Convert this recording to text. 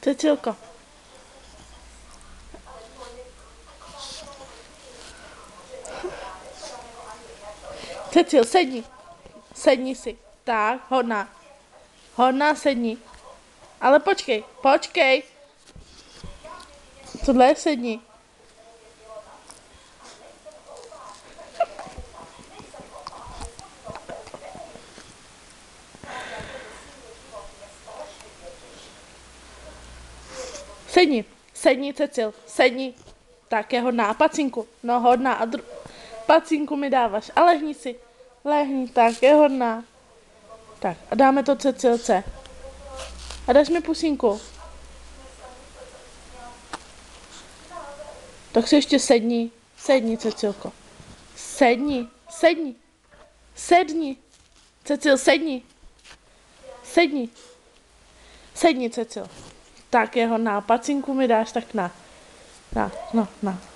Cecilko. Cecil, sedni. Sedni si. Tak, hodná. Hodná, sedni. Ale počkej, počkej. Tohle je sedni. Sedni, sedni, Cecil, sedni. Tak je hodná. A pacinku, no hodná. A pacinku mi dáváš. A lehni si. Lehni, tak je hodná. Tak a dáme to Cecilce. A dáš mi pusínku. Tak si ještě sedni. Sedni, Cecilko. Sedni, sedni. Sedni. Cecil, sedni. Sedni. Sedni, Cecil. Tak je hodná. Pacinku mi dáš, tak na. Na, no, na.